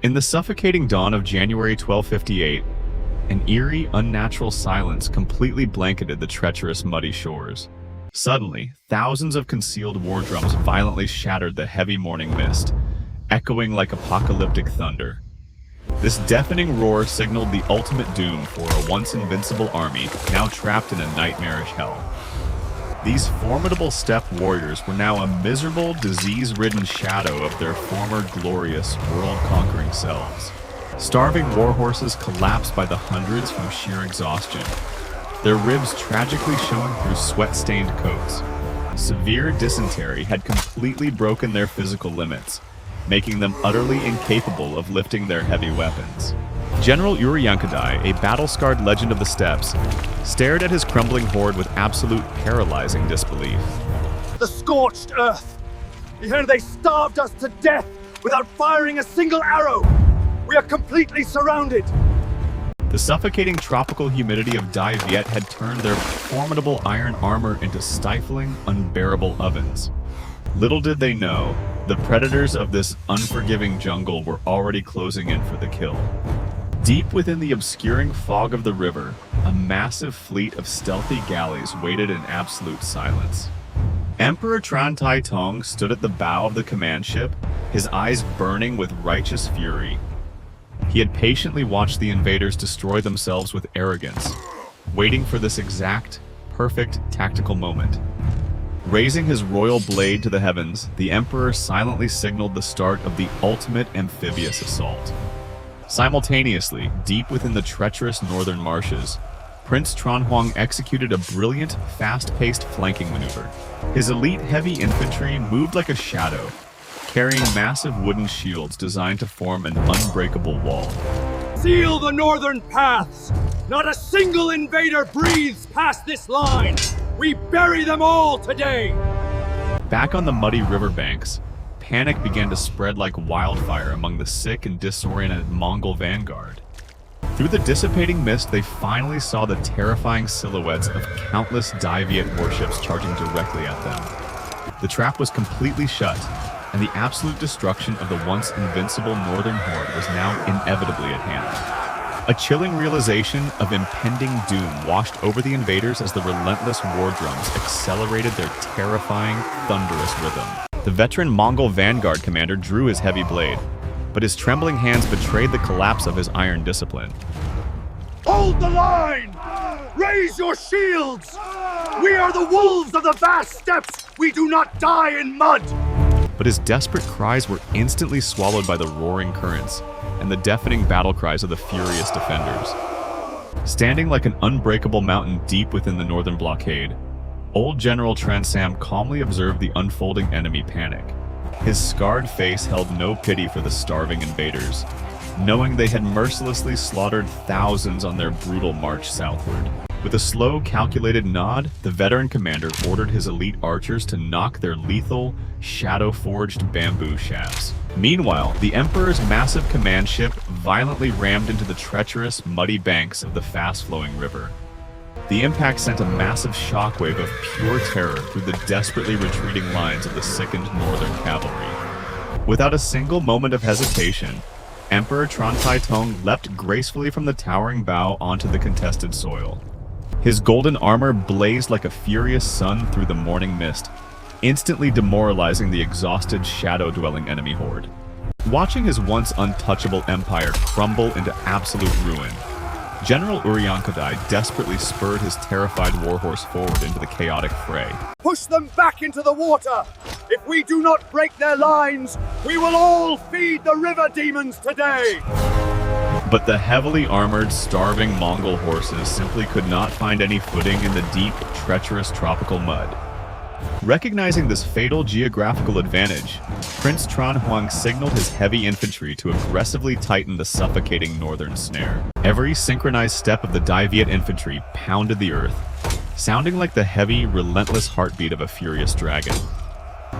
In the suffocating dawn of January 1258, an eerie, unnatural silence completely blanketed the treacherous, muddy shores. Suddenly, thousands of concealed war drums violently shattered the heavy morning mist, echoing like apocalyptic thunder. This deafening roar signaled the ultimate doom for a once invincible army now trapped in a nightmarish hell. These formidable steppe warriors were now a miserable, disease-ridden shadow of their former glorious, world-conquering selves. Starving war horses collapsed by the hundreds from sheer exhaustion, their ribs tragically showing through sweat-stained coats. Severe dysentery had completely broken their physical limits, making them utterly incapable of lifting their heavy weapons. General Uryankadai, a battle-scarred legend of the steppes, stared at his crumbling horde with absolute paralyzing disbelief. The scorched earth! Here they starved us to death without firing a single arrow! We are completely surrounded! The suffocating tropical humidity of Dai Viet had turned their formidable iron armor into stifling, unbearable ovens. Little did they know, the predators of this unforgiving jungle were already closing in for the kill. Deep within the obscuring fog of the river, a massive fleet of stealthy galleys waited in absolute silence. Emperor Tran Tai Tong stood at the bow of the command ship, his eyes burning with righteous fury. He had patiently watched the invaders destroy themselves with arrogance, waiting for this exact, perfect tactical moment. Raising his royal blade to the heavens, the Emperor silently signaled the start of the ultimate amphibious assault. Simultaneously, deep within the treacherous northern marshes, Prince Tran Huang executed a brilliant, fast-paced flanking maneuver. His elite heavy infantry moved like a shadow, carrying massive wooden shields designed to form an unbreakable wall. Seal the northern paths! Not a single invader breathes past this line! We bury them all today! Back on the muddy riverbanks, panic began to spread like wildfire among the sick and disoriented Mongol vanguard. Through the dissipating mist, they finally saw the terrifying silhouettes of countless Dai Viet warships charging directly at them. The trap was completely shut, and the absolute destruction of the once invincible northern horde was now inevitably at hand. A chilling realization of impending doom washed over the invaders as the relentless war drums accelerated their terrifying, thunderous rhythm. The veteran Mongol vanguard commander drew his heavy blade, but his trembling hands betrayed the collapse of his iron discipline. Hold the line! Raise your shields! We are the wolves of the vast steppes! We do not die in mud! But his desperate cries were instantly swallowed by the roaring currents and the deafening battle cries of the furious defenders. Standing like an unbreakable mountain deep within the northern blockade, old General Tran Sam calmly observed the unfolding enemy panic. His scarred face held no pity for the starving invaders, knowing they had mercilessly slaughtered thousands on their brutal march southward. With a slow, calculated nod, the veteran commander ordered his elite archers to knock their lethal, shadow-forged bamboo shafts. Meanwhile, the Emperor's massive command ship violently rammed into the treacherous, muddy banks of the fast-flowing river. The impact sent a massive shockwave of pure terror through the desperately retreating lines of the sickened northern cavalry. Without a single moment of hesitation, Emperor Tran Tai Tong leapt gracefully from the towering bow onto the contested soil. His golden armor blazed like a furious sun through the morning mist, instantly demoralizing the exhausted, shadow-dwelling enemy horde. Watching his once untouchable empire crumble into absolute ruin, General Uryankadai desperately spurred his terrified warhorse forward into the chaotic fray. Push them back into the water! If we do not break their lines, we will all feed the river demons today! But the heavily armored, starving Mongol horses simply could not find any footing in the deep, treacherous tropical mud. Recognizing this fatal geographical advantage, Prince Tran Huang signaled his heavy infantry to aggressively tighten the suffocating northern snare. Every synchronized step of the Dai Viet infantry pounded the earth, sounding like the heavy, relentless heartbeat of a furious dragon.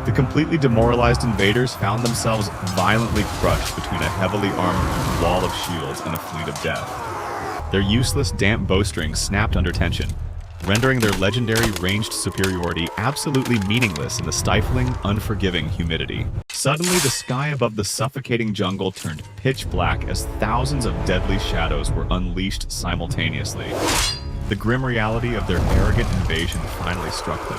The completely demoralized invaders found themselves violently crushed between a heavily armed wall of shields and a fleet of death. Their useless, damp bowstrings snapped under tension, rendering their legendary ranged superiority absolutely meaningless in the stifling, unforgiving humidity. Suddenly, the sky above the suffocating jungle turned pitch black as thousands of deadly shadows were unleashed simultaneously. The grim reality of their arrogant invasion finally struck them,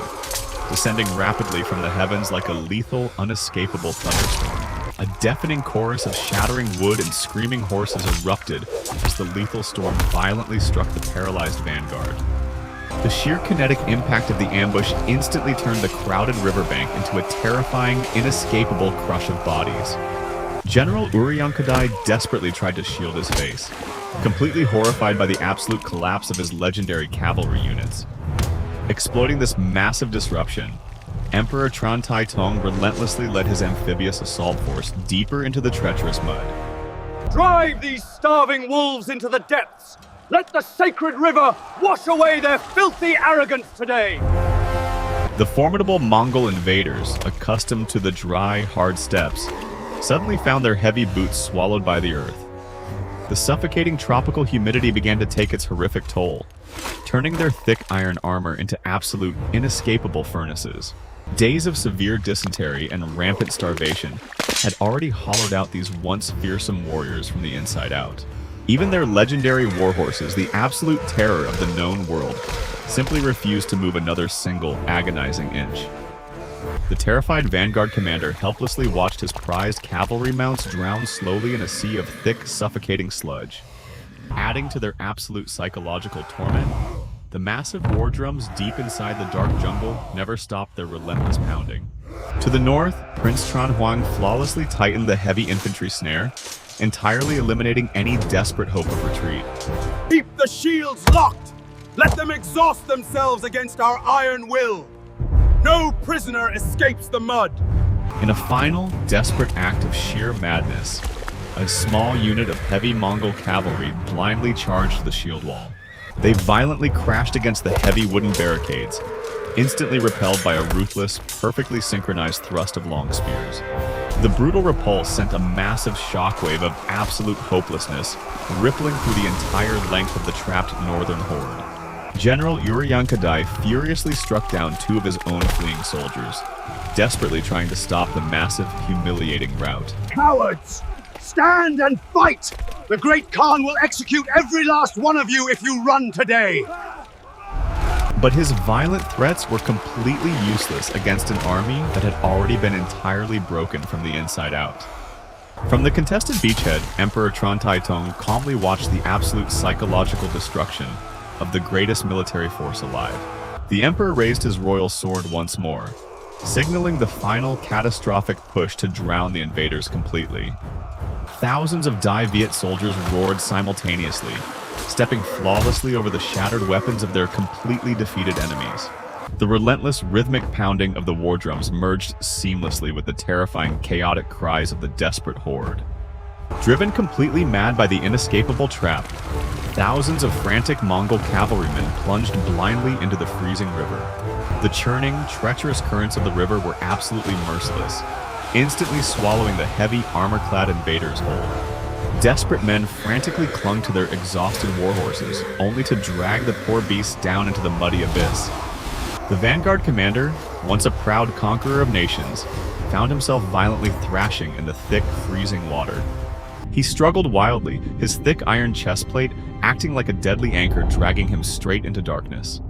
descending rapidly from the heavens like a lethal, unescapable thunderstorm. A deafening chorus of shattering wood and screaming horses erupted as the lethal storm violently struck the paralyzed vanguard. The sheer kinetic impact of the ambush instantly turned the crowded riverbank into a terrifying, inescapable crush of bodies. General Uriyangkadai desperately tried to shield his face, completely horrified by the absolute collapse of his legendary cavalry units. Exploiting this massive disruption, Emperor Tran Tai Tong relentlessly led his amphibious assault force deeper into the treacherous mud. Drive these starving wolves into the depths! Let the sacred river wash away their filthy arrogance today! The formidable Mongol invaders, accustomed to the dry, hard steppes, suddenly found their heavy boots swallowed by the earth. The suffocating tropical humidity began to take its horrific toll, turning their thick iron armor into absolute, inescapable furnaces. Days of severe dysentery and rampant starvation had already hollowed out these once fearsome warriors from the inside out. Even their legendary warhorses, the absolute terror of the known world, simply refused to move another single agonizing inch. The terrified vanguard commander helplessly watched his prized cavalry mounts drown slowly in a sea of thick, suffocating sludge. Adding to their absolute psychological torment, the massive war drums deep inside the dark jungle never stopped their relentless pounding. To the north, Prince Tran Huang flawlessly tightened the heavy infantry snare, entirely eliminating any desperate hope of retreat. Keep the shields locked! Let them exhaust themselves against our iron will! No prisoner escapes the mud! In a final, desperate act of sheer madness, a small unit of heavy Mongol cavalry blindly charged the shield wall. They violently crashed against the heavy wooden barricades, instantly repelled by a ruthless, perfectly synchronized thrust of long spears. The brutal repulse sent a massive shockwave of absolute hopelessness, rippling through the entire length of the trapped northern horde. General Uriyangkadai furiously struck down two of his own fleeing soldiers, desperately trying to stop the massive, humiliating rout. Cowards! Stand and fight! The Great Khan will execute every last one of you if you run today! But his violent threats were completely useless against an army that had already been entirely broken from the inside out. From the contested beachhead, Emperor Tran Tai Tong calmly watched the absolute psychological destruction of the greatest military force alive. The emperor raised his royal sword once more, signaling the final catastrophic push to drown the invaders completely. Thousands of Dai Viet soldiers roared simultaneously, stepping flawlessly over the shattered weapons of their completely defeated enemies. The relentless rhythmic pounding of the war drums merged seamlessly with the terrifying chaotic cries of the desperate horde. Driven completely mad by the inescapable trap, thousands of frantic Mongol cavalrymen plunged blindly into the freezing river. The churning, treacherous currents of the river were absolutely merciless, instantly swallowing the heavy, armor-clad invaders whole. Desperate men frantically clung to their exhausted warhorses, only to drag the poor beasts down into the muddy abyss. The vanguard commander, once a proud conqueror of nations, found himself violently thrashing in the thick, freezing water. He struggled wildly, his thick iron chestplate acting like a deadly anchor dragging him straight into darkness.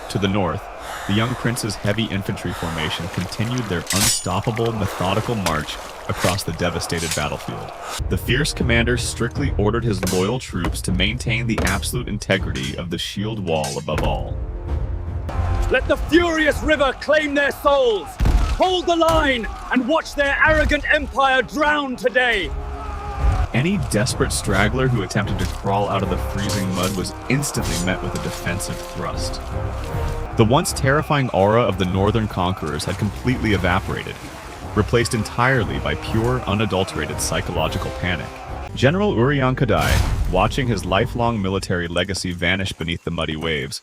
To the north, the young prince's heavy infantry formation continued their unstoppable, methodical march across the devastated battlefield. The fierce commander strictly ordered his loyal troops to maintain the absolute integrity of the shield wall above all. Let the furious river claim their souls! Hold the line and watch their arrogant empire drown today! Any desperate straggler who attempted to crawl out of the freezing mud was instantly met with a defensive thrust. The once terrifying aura of the northern conquerors had completely evaporated, replaced entirely by pure, unadulterated psychological panic. General Uriyangkadai, watching his lifelong military legacy vanish beneath the muddy waves,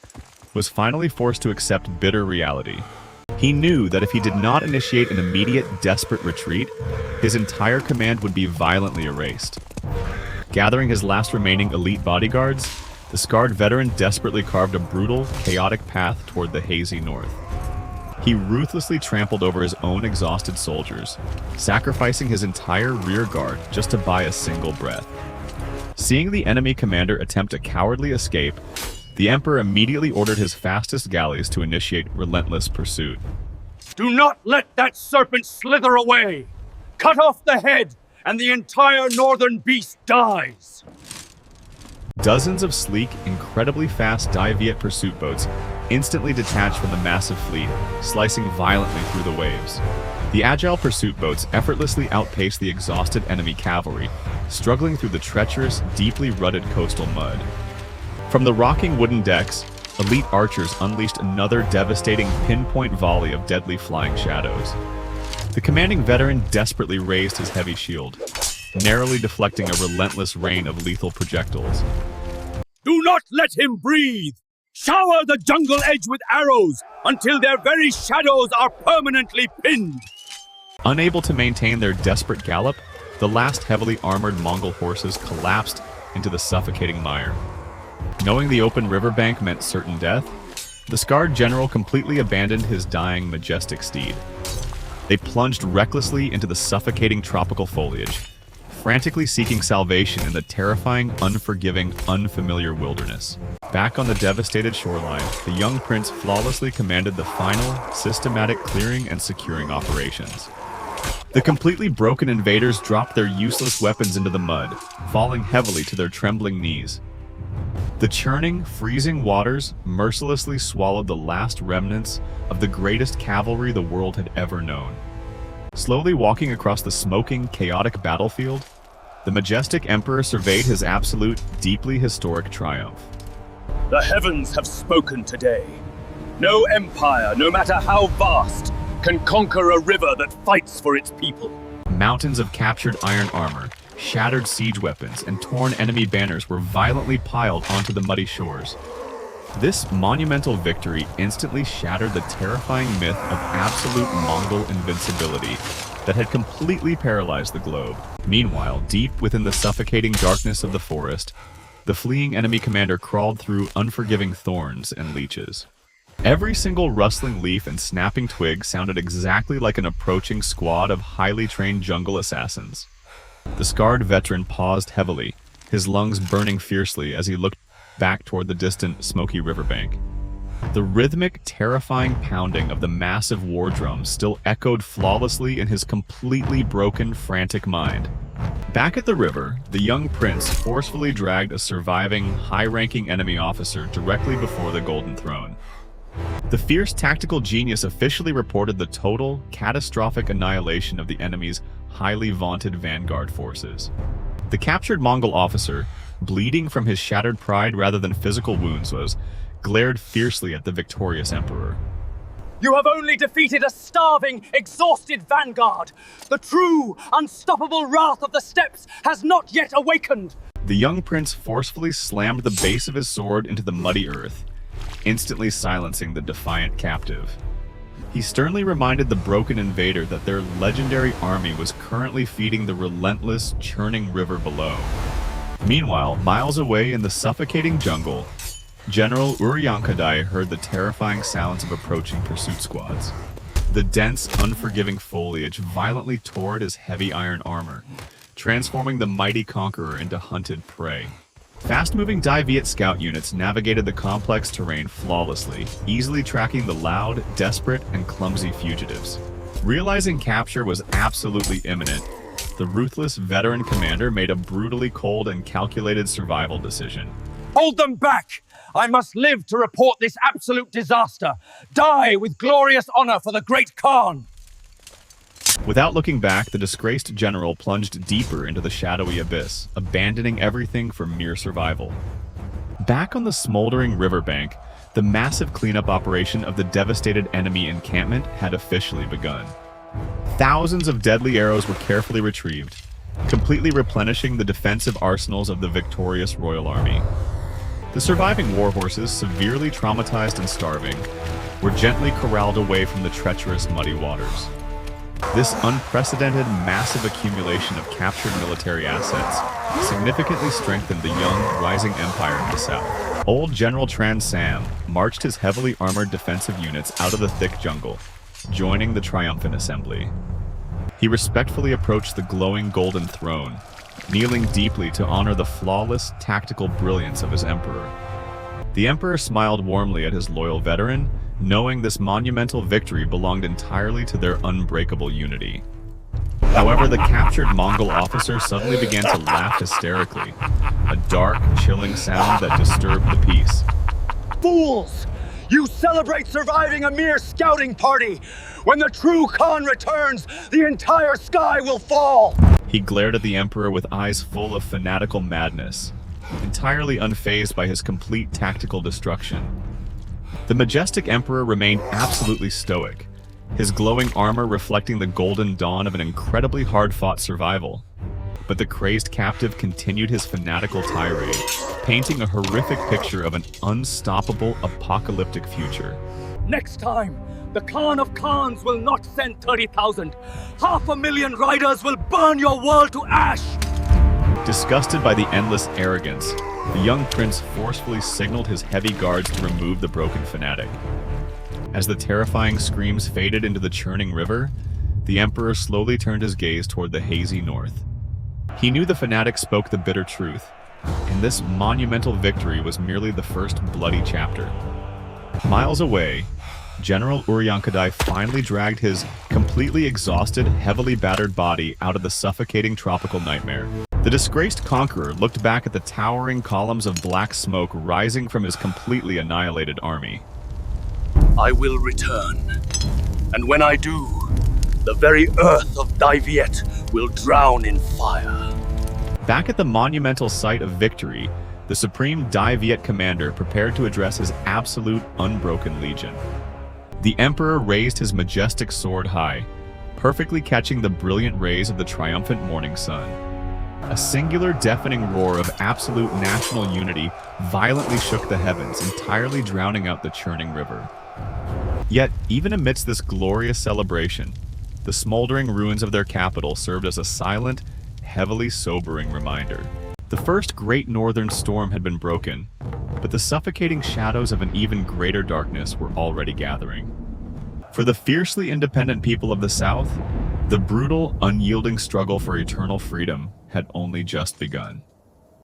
was finally forced to accept bitter reality. He knew that if he did not initiate an immediate, desperate retreat, his entire command would be violently erased. Gathering his last remaining elite bodyguards, the scarred veteran desperately carved a brutal, chaotic path toward the hazy north. He ruthlessly trampled over his own exhausted soldiers, sacrificing his entire rear guard just to buy a single breath. Seeing the enemy commander attempt a cowardly escape, the emperor immediately ordered his fastest galleys to initiate relentless pursuit. Do not let that serpent slither away! Cut off the head, and the entire northern beast dies! Dozens of sleek, incredibly fast Dai Viet pursuit boats instantly detached from the massive fleet, slicing violently through the waves. The agile pursuit boats effortlessly outpaced the exhausted enemy cavalry, struggling through the treacherous, deeply rutted coastal mud. From the rocking wooden decks, elite archers unleashed another devastating pinpoint volley of deadly flying shadows. The commanding veteran desperately raised his heavy shield, narrowly deflecting a relentless rain of lethal projectiles. Do not let him breathe! Shower the jungle edge with arrows until their very shadows are permanently pinned! Unable to maintain their desperate gallop, the last heavily armored Mongol horses collapsed into the suffocating mire. Knowing the open riverbank meant certain death, the scarred general completely abandoned his dying, majestic steed. They plunged recklessly into the suffocating tropical foliage, frantically seeking salvation in the terrifying, unforgiving, unfamiliar wilderness. Back on the devastated shoreline, the young prince flawlessly commanded the final, systematic clearing and securing operations. The completely broken invaders dropped their useless weapons into the mud, falling heavily to their trembling knees. The churning, freezing waters mercilessly swallowed the last remnants of the greatest cavalry the world had ever known. Slowly walking across the smoking, chaotic battlefield, the majestic emperor surveyed his absolute, deeply historic triumph. The heavens have spoken today. No empire, no matter how vast, can conquer a river that fights for its people. Mountains of captured iron armor, shattered siege weapons, and torn enemy banners were violently piled onto the muddy shores. This monumental victory instantly shattered the terrifying myth of absolute Mongol invincibility that had completely paralyzed the globe. Meanwhile, deep within the suffocating darkness of the forest, the fleeing enemy commander crawled through unforgiving thorns and leeches. Every single rustling leaf and snapping twig sounded exactly like an approaching squad of highly trained jungle assassins. The scarred veteran paused heavily, his lungs burning fiercely as he looked back toward the distant, smoky riverbank. The rhythmic, terrifying pounding of the massive war drums still echoed flawlessly in his completely broken, frantic mind. Back at the river, the young prince forcefully dragged a surviving, high-ranking enemy officer directly before the Golden Throne. The fierce tactical genius officially reported the total, catastrophic annihilation of the enemy's highly vaunted vanguard forces. The captured Mongol officer, bleeding from his shattered pride rather than physical wounds, glared fiercely at the victorious emperor. You have only defeated a starving, exhausted vanguard. The true, unstoppable wrath of the steppes has not yet awakened. The young prince forcefully slammed the base of his sword into the muddy earth, instantly silencing the defiant captive. He sternly reminded the broken invader that their legendary army was currently feeding the relentless, churning river below. Meanwhile, miles away in the suffocating jungle, General Uryankadai heard the terrifying sounds of approaching pursuit squads. The dense, unforgiving foliage violently tore at his heavy iron armor, transforming the mighty conqueror into hunted prey. Fast-moving Dai Viet scout units navigated the complex terrain flawlessly, easily tracking the loud, desperate, and clumsy fugitives. Realizing capture was absolutely imminent, the ruthless veteran commander made a brutally cold and calculated survival decision. Hold them back! I must live to report this absolute disaster. Die with glorious honor for the great Khan! Without looking back, the disgraced general plunged deeper into the shadowy abyss, abandoning everything for mere survival. Back on the smoldering riverbank, the massive cleanup operation of the devastated enemy encampment had officially begun. Thousands of deadly arrows were carefully retrieved, completely replenishing the defensive arsenals of the victorious royal army. The surviving war horses, severely traumatized and starving, were gently corralled away from the treacherous muddy waters. This unprecedented, massive accumulation of captured military assets significantly strengthened the young, rising empire in the south. Old General Tran Sam marched his heavily armored defensive units out of the thick jungle, joining the triumphant assembly. He respectfully approached the glowing golden throne, kneeling deeply to honor the flawless tactical brilliance of his emperor. The emperor smiled warmly at his loyal veteran, knowing this monumental victory belonged entirely to their unbreakable unity. However, the captured Mongol officer suddenly began to laugh hysterically, a dark, chilling sound that disturbed the peace. Fools! You celebrate surviving a mere scouting party! When the true Khan returns, the entire sky will fall! He glared at the emperor with eyes full of fanatical madness, entirely unfazed by his complete tactical destruction. The majestic emperor remained absolutely stoic, his glowing armor reflecting the golden dawn of an incredibly hard-fought survival. But the crazed captive continued his fanatical tirade, painting a horrific picture of an unstoppable, apocalyptic future. Next time, the Khan of Khans will not send 30,000. 500,000 riders will burn your world to ash! Disgusted by the endless arrogance, the young prince forcefully signaled his heavy guards to remove the broken fanatic. As the terrifying screams faded into the churning river, the emperor slowly turned his gaze toward the hazy north. He knew the fanatic spoke the bitter truth, and this monumental victory was merely the first bloody chapter. Miles away, General Uryankadai finally dragged his completely exhausted, heavily battered body out of the suffocating tropical nightmare. The disgraced conqueror looked back at the towering columns of black smoke rising from his completely annihilated army. I will return, and when I do, the very earth of Dai Viet will drown in fire. Back at the monumental site of victory, the supreme Dai Viet commander prepared to address his absolute unbroken legion. The emperor raised his majestic sword high, perfectly catching the brilliant rays of the triumphant morning sun. A singular deafening roar of absolute national unity violently shook the heavens, entirely drowning out the churning river. Yet, even amidst this glorious celebration, the smoldering ruins of their capital served as a silent, heavily sobering reminder. The first great northern storm had been broken, but the suffocating shadows of an even greater darkness were already gathering. For the fiercely independent people of the South, the brutal, unyielding struggle for eternal freedom had only just begun.